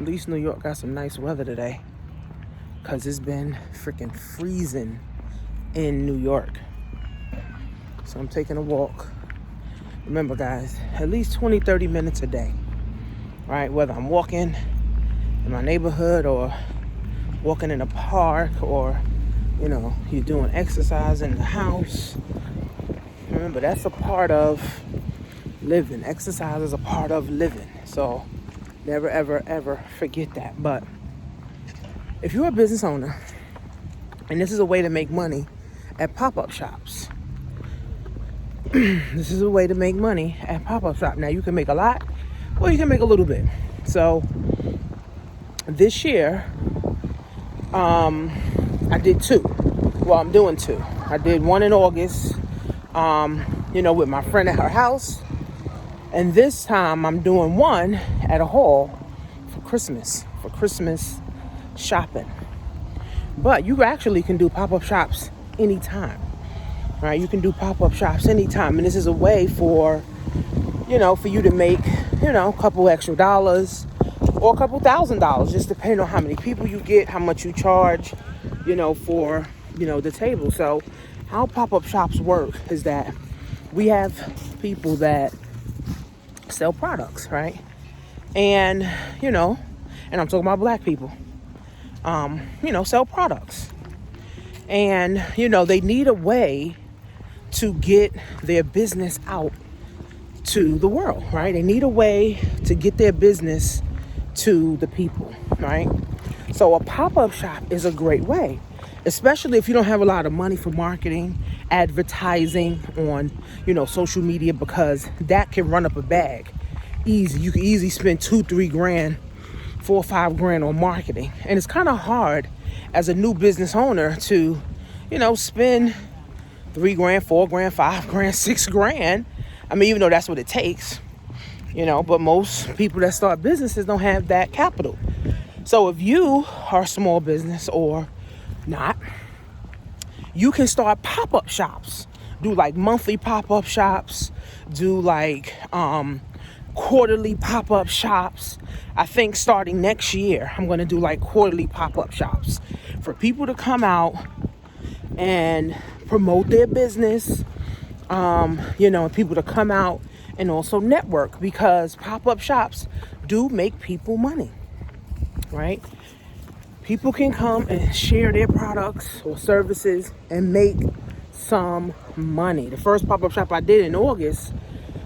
At least New York got some nice weather today, because it's been freaking freezing in New York. So I'm taking a walk. Remember, guys, at least 20-30 minutes a day, right? Whether I'm walking in my neighborhood or walking in a park, or you're doing exercise in the house. Remember, that's a part of living. Exercise is a part of living. So never, ever, ever forget that. But if you're a business owner, and this is a way to make money at pop-up shops. This is a way to make money at pop-up shop. Now, you can make a lot, or you can make a little bit. So this year, I did two. Well, I'm doing two. I did one in August, with my friend at her house. And this time I'm doing one at a hall for Christmas shopping. But you actually can do pop-up shops anytime, right? You can do pop-up shops anytime. And this is a way for you to make, a couple extra dollars or a couple $1,000s, just depending on how many people you get, how much you charge, for, the table. So how pop-up shops work is that we have people that sell products, right? And, and I'm talking about black people, sell products. And, they need a way to get their business out to the world, right? They need a way to get their business to the people, right? So a pop-up shop is a great way, especially if you don't have a lot of money for marketing, advertising on, social media, because that can run up a bag easy. You can easily spend $2-3 grand, $4 or $5 grand on marketing. And it's kind of hard as a new business owner to, spend $3 grand, $4 grand, $5 grand, $6 grand. I mean, even though that's what it takes, but most people that start businesses don't have that capital. So if you are a small business or not, you can start pop-up shops. Do like monthly pop-up shops. Do like quarterly pop-up shops. I think starting next year, I'm going to do like quarterly pop-up shops for people to come out and promote their business. And people to come out and also network, because pop-up shops do make people money, right? People can come and share their products or services and make some money. The first pop-up shop I did in August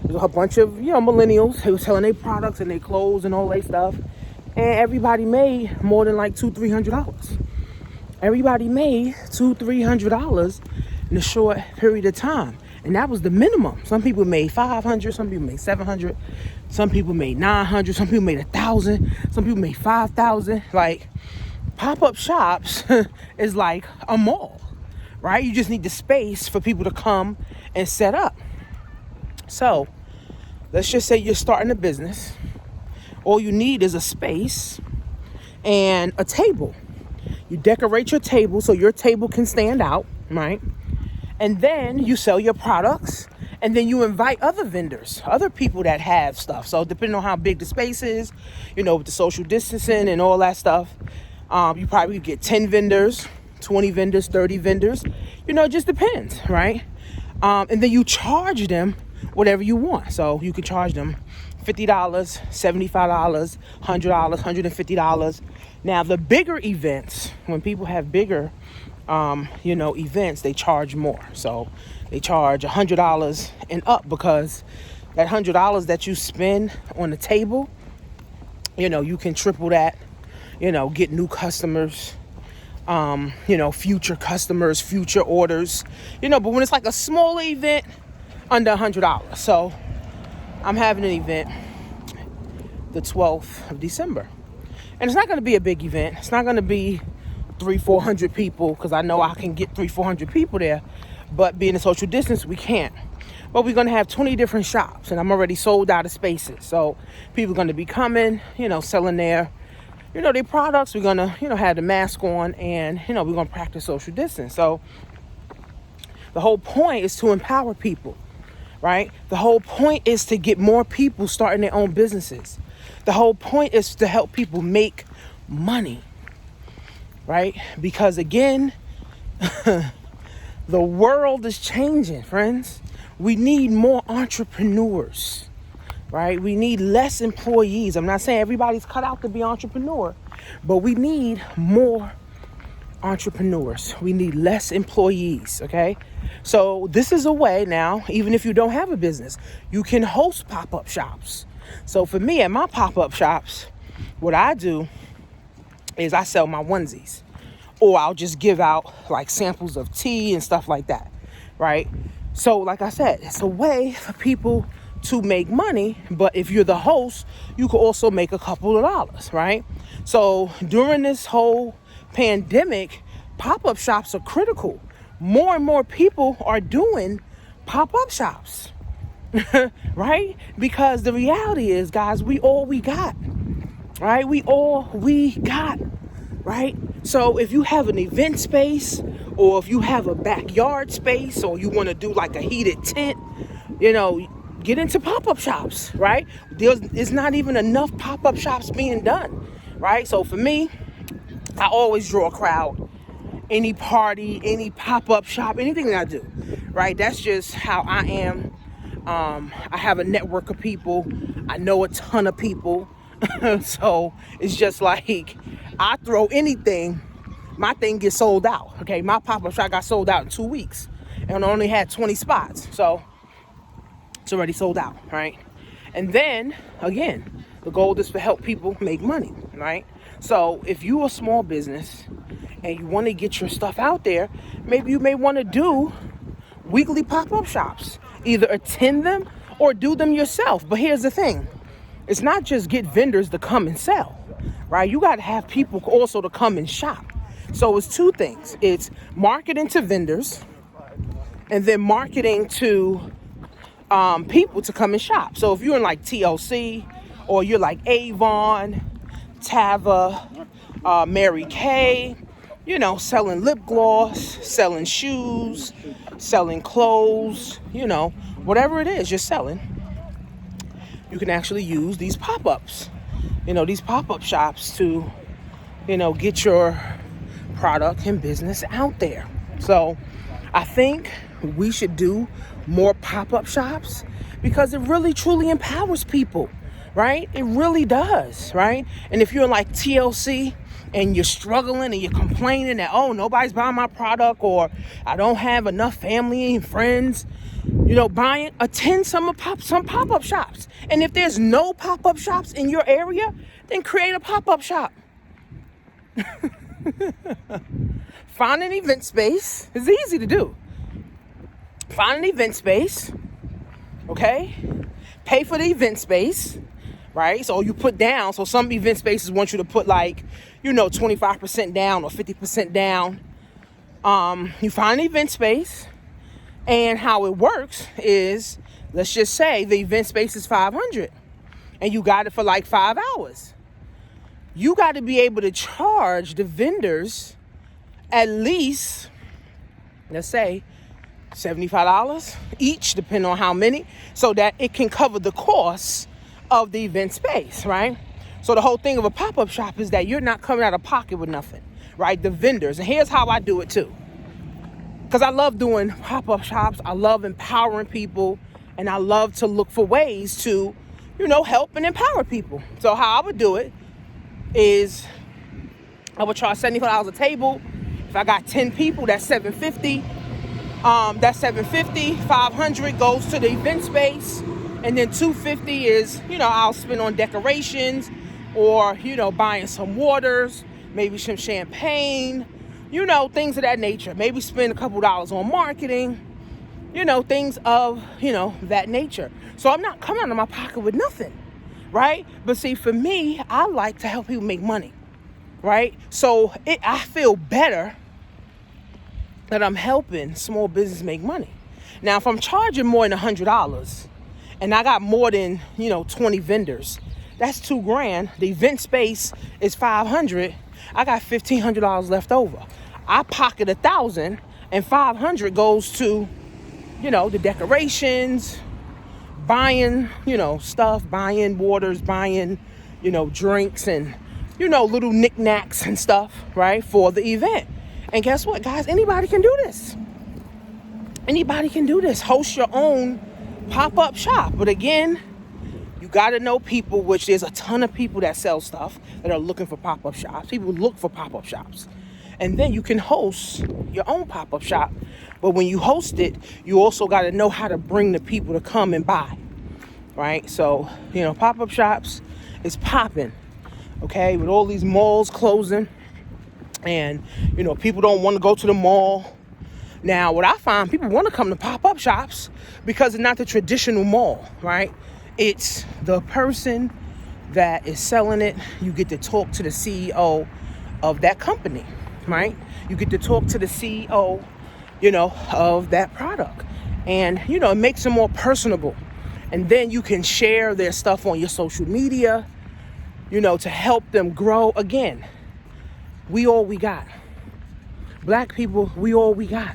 was a bunch of, millennials who were selling their products and their clothes and all that stuff. And everybody made more than like $200-$300. Everybody made $200-$300 in a short period of time. And that was the minimum. Some people made $500, some people made $700, some people made $900, some people made $1,000, some people made $5,000. Like, pop-up shops is like a mall, right? You just need the space for people to come and set up. So let's just say you're starting a business. All you need is a space and a table. You decorate your table so your table can stand out, right? And then you sell your products, and then you invite other vendors, other people that have stuff. So depending on how big the space is, with the social distancing and all that stuff, you probably get 10 vendors, 20 vendors, 30 vendors. It just depends, right? And then you charge them whatever you want. So you can charge them $50, $75, $100, $150. Now, the bigger events, when people have bigger events, they charge more. So they charge $100 and up, because that $100 that you spend on the table, you can triple that, get new customers, future customers, future orders, but when it's like a small event, under $100. So I'm having an event the 12th of December. And it's not going to be a big event. It's not going to be 300-400 people, because I know I can get 300-400 people there, but being a social distance, we can't. But we're going to have 20 different shops, and I'm already sold out of spaces. So people are going to be coming, selling their products. We're going to, have the mask on, and, we're going to practice social distance. So the whole point is to empower people, right? The whole point is to get more people starting their own businesses. The whole point is to help people make money, right? Because again, the world is changing, friends. We need more entrepreneurs, right? We need less employees. I'm not saying everybody's cut out to be entrepreneur, but we need more entrepreneurs. We need less employees, okay? So this is a way now, even if you don't have a business, you can host pop-up shops. So for me, at my pop-up shops, what I do is I sell my onesies, or I'll just give out like samples of tea and stuff like that, right? So like I said, it's a way for people to make money, but if you're the host, you can also make a couple of dollars, right? So during this whole pandemic, pop-up shops are critical. More and more people are doing pop-up shops, right? Because the reality is, guys, we got, right? We got, right? So if you have an event space, or if you have a backyard space, or you want to do like a heated tent, get into pop-up shops, right? There's not even enough pop-up shops being done, right? So for me, I always draw a crowd. Any party, any pop-up shop, anything that I do, right? That's just how I am. I have a network of people. I know a ton of people. So it's just like, I throw anything, my thing gets sold out. Okay, my pop-up shop got sold out in 2 weeks and I only had 20 spots. So it's already sold out, right? And then again, the goal is to help people make money, right? So if you're a small business and you want to get your stuff out there, maybe you may want to do weekly pop-up shops. Either attend them or do them yourself. But here's the thing. It's not just get vendors to come and sell, right? You got to have people also to come and shop. So it's two things. It's marketing to vendors and then marketing to people to come and shop. So if you're in like TLC, or you're like Avon, Tava, Mary Kay, selling lip gloss, selling shoes, selling clothes, whatever it is you're selling, you can actually use these pop-ups, these pop-up shops to, get your product and business out there. So I think we should do more pop-up shops because it really truly empowers people, right? It really does, right? And if you're like TLC and you're struggling and you're complaining that, oh, nobody's buying my product, or I don't have enough family and friends, attend some pop-up shops. And if there's no pop-up shops in your area, then create a pop-up shop. Find an event space. It's easy to do. Find an event space, okay? Pay for the event space, right? So you put down, so some event spaces want you to put 25% down or 50% down. You find an event space, and how it works is, let's just say the event space is $500 and you got it for like 5 hours. You got to be able to charge the vendors at least, let's say, $75 each, depending on how many, so that it can cover the costs of the event space, right? So the whole thing of a pop-up shop is that you're not coming out of pocket with nothing, right? The vendors. And here's how I do it too. Because I love doing pop-up shops. I love empowering people. And I love to look for ways to, help and empower people. So how I would do it is I would charge $75 a table. If I got 10 people, that's $750. That's $750. $500 goes to the event space. And then $250 is, I'll spend on decorations or, buying some waters, maybe some champagne, things of that nature. Maybe spend a couple dollars on marketing, things of, that nature. So I'm not coming out of my pocket with nothing, right? But see, for me, I like to help people make money, right? So I feel better that I'm helping small business make money. Now, if I'm charging more than $100 and I got more than, 20 vendors, that's $2,000. The event space is $500. I got $1,500 left over. I pocket $1,000 and $500 goes to, the decorations, buying, stuff, buying waters, buying, drinks and, little knickknacks and stuff, right, for the event. And guess what, guys? Anybody can do this. Anybody can do this. Host your own pop-up shop. But again, you got to know people, which there's a ton of people that sell stuff that are looking for pop-up shops. People look for pop-up shops. And then you can host your own pop-up shop. But when you host it, you also got to know how to bring the people to come and buy. Right? So, pop-up shops is popping. Okay? With all these malls closing. And, people don't want to go to the mall. Now, what I find, people want to come to pop-up shops because it's not the traditional mall, right? It's the person that is selling it. You get to talk to the CEO of that company, right? You get to talk to the CEO, of that product. And, it makes them more personable. And then you can share their stuff on your social media, to help them grow. Again, we all we got. Black people, we all we got,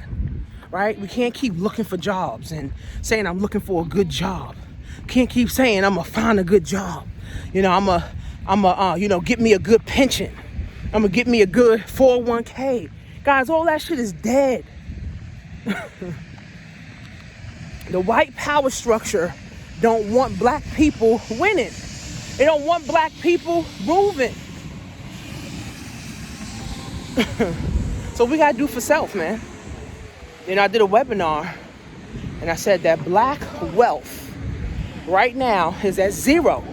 right? We can't keep looking for jobs and saying I'm looking for a good job. Can't keep saying I'm gonna find a good job. I'm a get me a good pension. I'm gonna get me a good 401k. Guys, all that shit is dead. The white power structure don't want black people winning. They don't want black people moving. So we gotta do for self, man. I did a webinar and I said that black wealth right now is at 0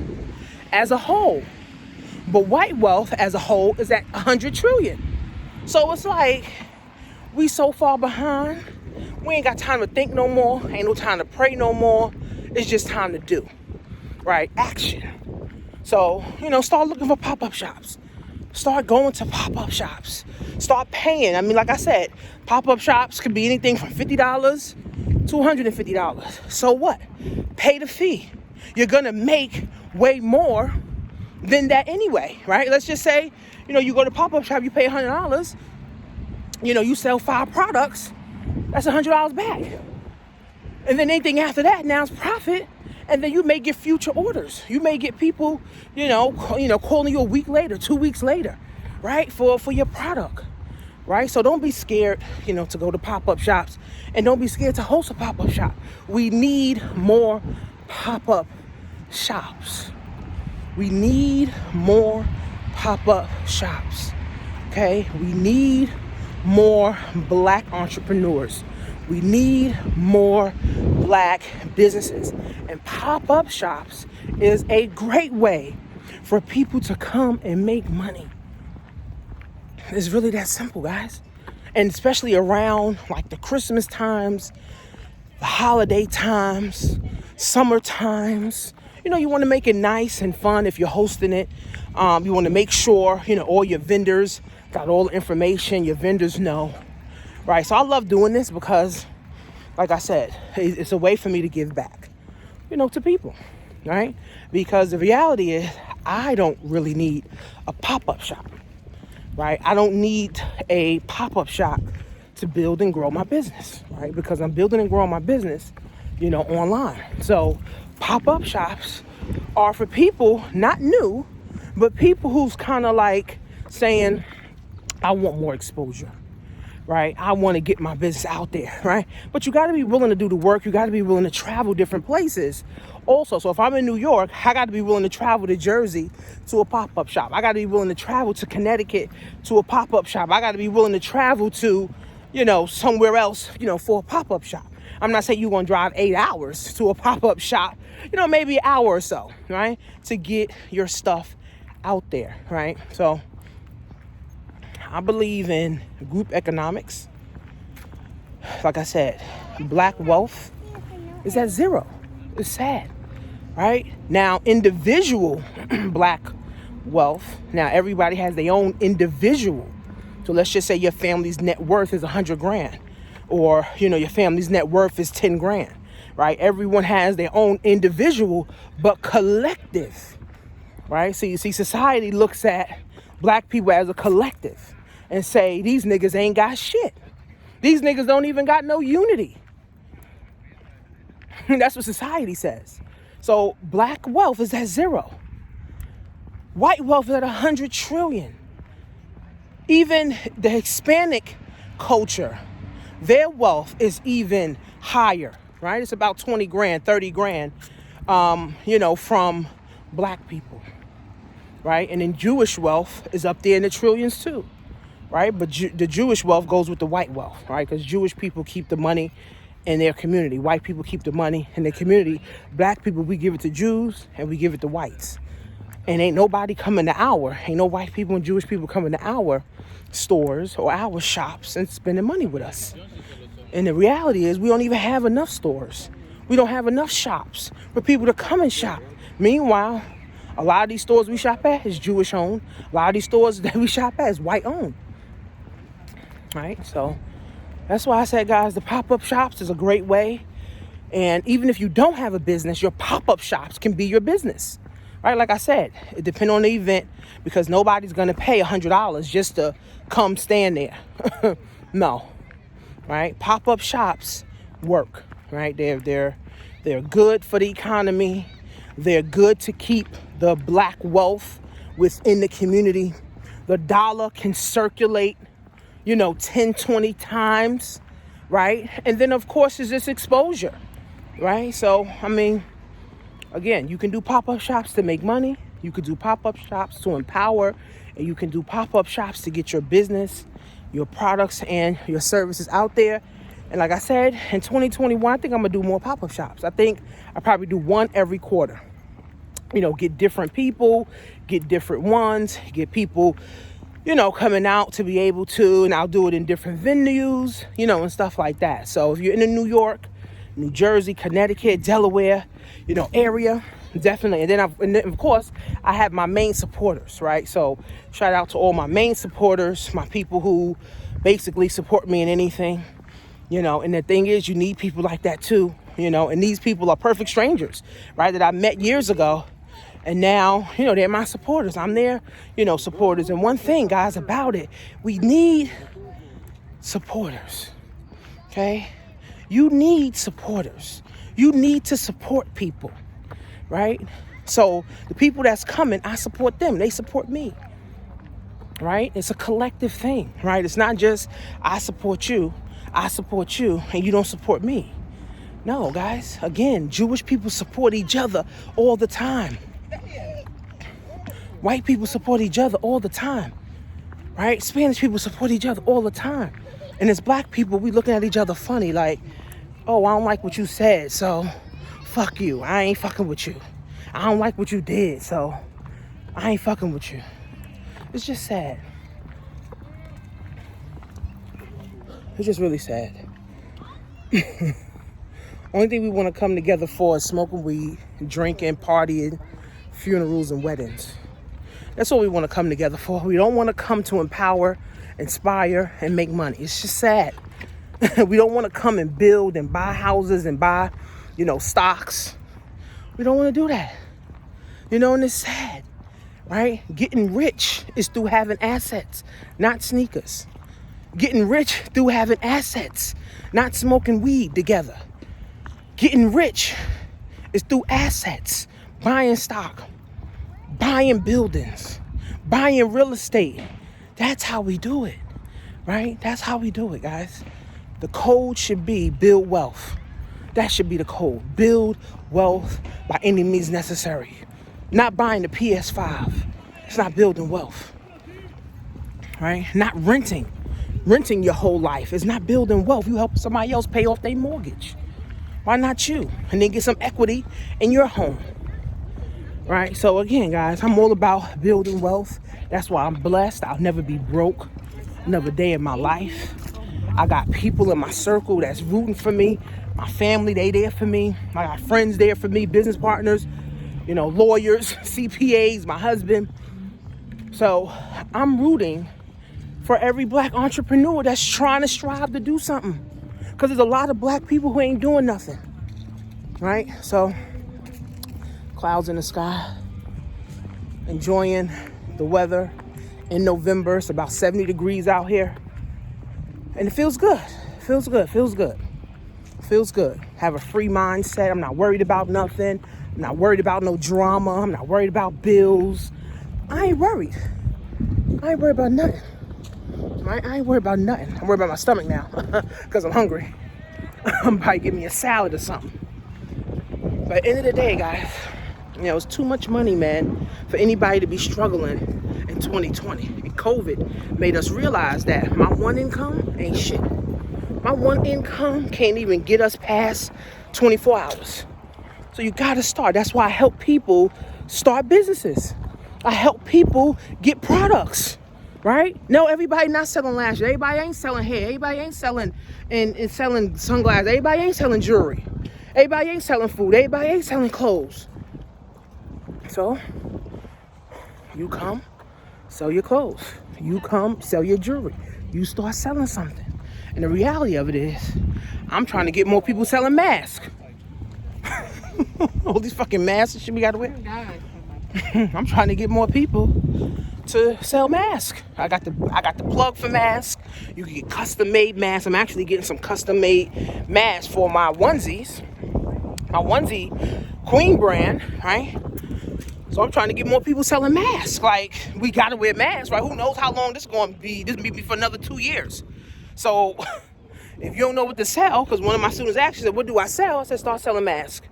as a whole. But white wealth as a whole is at 100 trillion. So it's like we so far behind. We ain't got time to think no more. Ain't no time to pray no more. It's just time to do. Right? Action. So, start looking for pop-up shops. Start going to pop-up shops. Start paying. Like I said, pop-up shops could be anything from $50 to $150. So what? Pay the fee. You're going to make way more than that anyway, right? Let's just say, you go to pop-up shop, you pay $100. You sell 5 products. That's $100 back. And then anything after that now is profit. And then you may get future orders. You may get people, calling you a week later, 2 weeks later, right? For your product, right? So don't be scared, to go to pop-up shops, and don't be scared to host a pop-up shop. We need more pop-up shops. We need more pop-up shops, okay? We need more black entrepreneurs. We need more black businesses. And pop-up shops is a great way for people to come and make money. It's really that simple, guys. And especially around like the Christmas times, the holiday times, summer times. You want to make it nice and fun if you're hosting it. You want to make sure, all your vendors got all the information, your vendors know. Right, so I love doing this because, like I said, it's a way for me to give back, to people, right? Because the reality is, I don't really need a pop-up shop, right? I don't need a pop-up shop to build and grow my business, right? Because I'm building and growing my business, online. So pop-up shops are for people, not new, but people who's kind of like saying, I want more exposure. Right? I want to get my business out there, right? But you got to be willing to do the work. You got to be willing to travel different places also. So if I'm in New York, I got to be willing to travel to Jersey to a pop-up shop. I got to be willing to travel to Connecticut to a pop-up shop. I got to be willing to travel to, somewhere else, for a pop-up shop. I'm not saying you're going to drive 8 hours to a pop-up shop, maybe an hour or so, right? To get your stuff out there, right? So I believe in group economics. Like I said, black wealth is at 0. It's sad, right? Now, individual black wealth. Now, everybody has their own individual. So let's just say your family's net worth is 100 grand, or your family's net worth is 10 grand, right? Everyone has their own individual, but collective, right? So you see, society looks at black people as a collective and say, these niggas ain't got shit. These niggas don't even got no unity. That's what society says. So black wealth is at 0. White wealth is at 100 trillion. Even the Hispanic culture, their wealth is even higher, right? It's about 20 grand, 30 grand, from black people, right? And then Jewish wealth is up there in the trillions too, right? But the Jewish wealth goes with the white wealth, right? Because Jewish people keep the money in their community. White people keep the money in their community. Black people, we give it to Jews and we give it to whites. And ain't nobody coming to ain't no white people and Jewish people coming to our stores or our shops and spending money with us. And the reality is we don't even have enough stores. We don't have enough shops for people to come and shop. Meanwhile, a lot of these stores we shop at is Jewish owned. A lot of these stores that we shop at is white owned. Right? So that's why I said, guys, the pop-up shops is a great way. And even if you don't have a business, your pop-up shops can be your business. Right? Like I said, it depends on the event because nobody's going to pay $100 just to come stand there. No. Right? Pop-up shops work. Right? They're good for the economy. They're good to keep the black wealth within the community. The dollar can circulate, 10, 20 times. Right? And then, of course, is this exposure. Right? So, again, you can do pop-up shops to make money. You could do pop-up shops to empower. And you can do pop-up shops to get your business, your products, and your services out there. And like I said, in 2021, I think I'm going to do more pop-up shops. I think I probably do one every quarter. Get different people, get different ones, get people, coming out to be able to, and I'll do it in different venues, and stuff like that. So if you're in the New York, New Jersey, Connecticut, Delaware, area, definitely. And then of course, I have my main supporters, right? So shout out to all my main supporters, my people who basically support me in anything, and the thing is, you need people like that too, and these people are perfect strangers, right? That I met years ago. And now, they're my supporters. I'm their, supporters. And one thing, guys, about it, we need supporters, okay? You need supporters. You need to support people, right? So the people that's coming, I support them. They support me, right? It's a collective thing, right? It's not just I support you, and you don't support me. No, guys. Again, Jewish people support each other all the time. White people support each other all the time, right? Spanish people support each other all the time. And as black people, we looking at each other funny like, oh, I don't like what you said, so fuck you. I ain't fucking with you. I don't like what you did, so I ain't fucking with you. It's just sad. It's just really sad. Only thing we want to come together for is smoking weed, drinking, partying, funerals, and weddings. That's what we want to come together for. We don't want to come to empower, inspire, and make money. It's just sad. We don't want to come and build and buy houses and buy, stocks. We don't want to do that. And it's sad, right? Getting rich is through having assets, not sneakers. Getting rich through having assets, not smoking weed together. Getting rich is through assets, buying stock, buying buildings, buying real estate. That's how we do it, right? That's how we do it, guys. The code should be build wealth. That should be the code. Build wealth by any means necessary. Not buying the PS5. It's not building wealth, right? Not renting. Renting your whole life is not building wealth. You help somebody else pay off their mortgage. Why not you? And then get some equity in your home. Right? So again, guys, I'm all about building wealth. That's why I'm blessed. I'll never be broke. Another day in my life. I got people in my circle that's rooting for me. My family, they there for me. I got friends there for me, business partners, lawyers, CPAs, my husband. So I'm rooting for every black entrepreneur that's trying to strive to do something. Because there's a lot of black people who ain't doing nothing, right? So, clouds in the sky, enjoying the weather in November. It's about 70 degrees out here. And it feels good. Feels good. Have a free mindset. I'm not worried about nothing. I'm not worried about no drama. I'm not worried about bills. I ain't worried. I ain't worried about nothing. Right? I ain't worried about nothing. I'm worried about my stomach now because I'm hungry. I'm probably give me a salad or something. But at the end of the day, guys, it's too much money, man, for anybody to be struggling in 2020. And COVID made us realize that my one income ain't shit. My one income can't even get us past 24 hours. So you gotta start. That's why I help people start businesses. I help people get products, right? No, everybody not selling lashes. Everybody ain't selling hair. Everybody ain't selling and selling sunglasses. Everybody ain't selling jewelry. Everybody ain't selling food. Everybody ain't selling clothes. So you come, sell your clothes. You come, sell your jewelry. You start selling something. And the reality of it is, I'm trying to get more people selling masks. All these fucking masks and shit we gotta wear. I'm trying to get more people to sell masks. I got the plug for masks. You can get custom made masks. I'm actually getting some custom made masks for my onesies. My onesie queen brand, right? So I'm trying to get more people selling masks. Like, we gotta wear masks, right? Who knows how long this is gonna be? This may be for another 2 years. So if you don't know what to sell, because one of my students actually said, what do I sell? I said, start selling masks.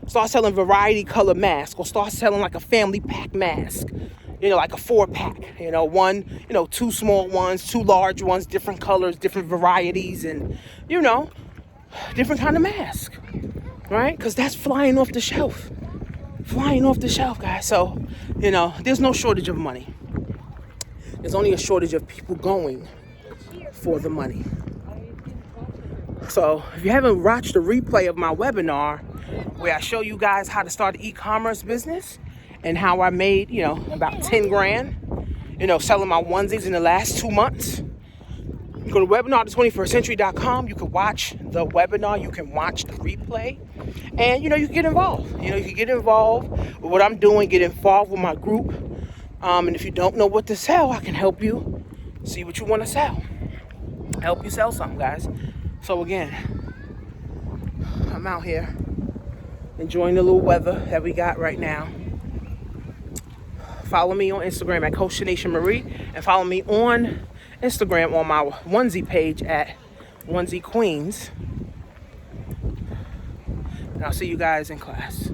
Start selling variety color masks, or start selling like a family pack mask. Like a 4-pack. One, 2 small ones, 2 large ones, different colors, different varieties, and different kind of mask. Right? Because that's flying off the shelf. Flying off the shelf, guys. So, there's no shortage of money. There's only a shortage of people going for the money. So if you haven't watched the replay of my webinar where I show you guys how to start an e-commerce business and how I made, about 10 grand, selling my onesies in the last 2 months, you go to webinar21stcentury.com. You can watch the webinar. You can watch the replay. And, you can get involved. You can get involved with what I'm doing, get involved with my group. And if you don't know what to sell, I can help you see what you want to sell. Help you sell something, guys. So again, I'm out here enjoying the little weather that we got right now. Follow me on Instagram at Coach Shanisha Marie, and follow me on Instagram on my onesie page at Onesie Queens. And I'll see you guys in class.